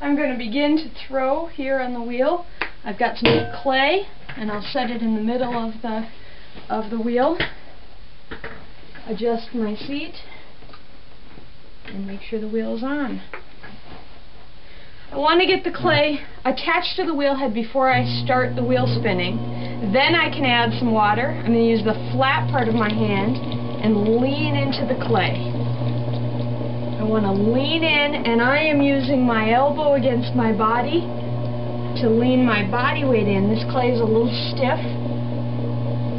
I'm going to begin to throw here on the wheel. I've got some clay, and I'll set it in the middle of the wheel. Adjust my seat and make sure the wheel is on. I want to get the clay attached to the wheel head before I start the wheel spinning. Then I can add some water. I'm going to use the flat part of my hand and lean into the clay. I want to lean in, and I am using my elbow against my body to lean my body weight in. This clay is a little stiff,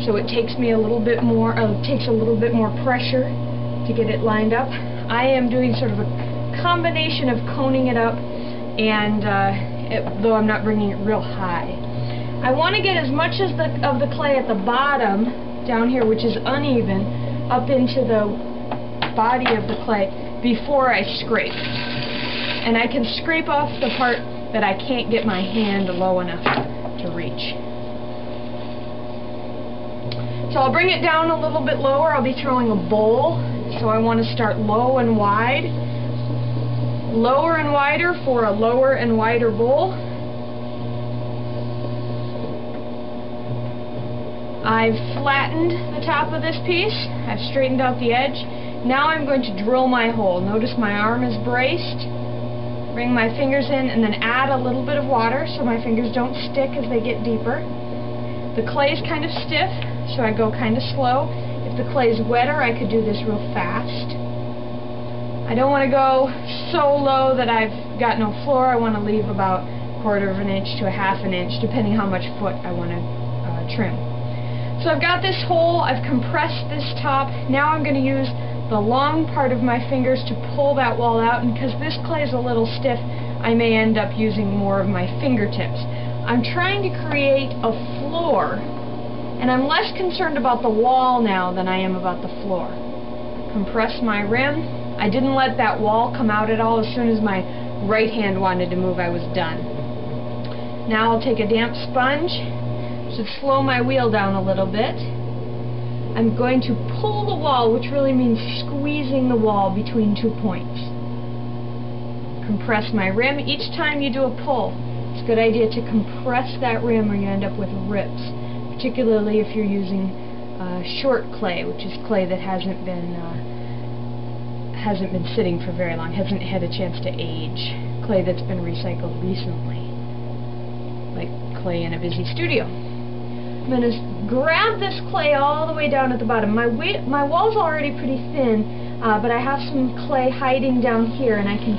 so it takes me a little bit more, takes a little bit more pressure to get it lined up. I am doing sort of a combination of coning it up and though I'm not bringing it real high. I want to get as much as of the clay at the bottom down here, which is uneven, up into the body of the clay before I scrape. And I can scrape off the part that I can't get my hand low enough to reach. So I'll bring it down a little bit lower. I'll be throwing a bowl, so I want to start low and wide. Lower and wider for a lower and wider bowl. I've flattened the top of this piece. I've straightened out the edge. Now I'm going to drill my hole. Notice my arm is braced. Bring my fingers in and then add a little bit of water so my fingers don't stick as they get deeper. The clay is kind of stiff, so I go kind of slow. If the clay is wetter, I could do this real fast. I don't want to go so low that I've got no floor. I want to leave about 1/4 of an inch to 1/2 an inch, depending how much foot I want to trim. So I've got this hole. I've compressed this top. Now I'm going to use the long part of my fingers to pull that wall out, and because this clay is a little stiff, I may end up using more of my fingertips. I'm trying to create a floor, and I'm less concerned about the wall now than I am about the floor. Compress my rim. I didn't let that wall come out at all. As soon as my right hand wanted to move, I was done. Now I'll take a damp sponge. Should slow my wheel down a little bit. I'm going to pull the wall, which really means squeezing the wall between 2 points. Compress my rim. Each time you do a pull, it's a good idea to compress that rim or you end up with rips, particularly if you're using short clay, which is clay that hasn't been sitting for very long, hasn't had a chance to age, clay that's been recycled recently, like clay in a busy studio. I'm going to grab this clay all the way down at the bottom. My wall's already pretty thin, but I have some clay hiding down here, and I can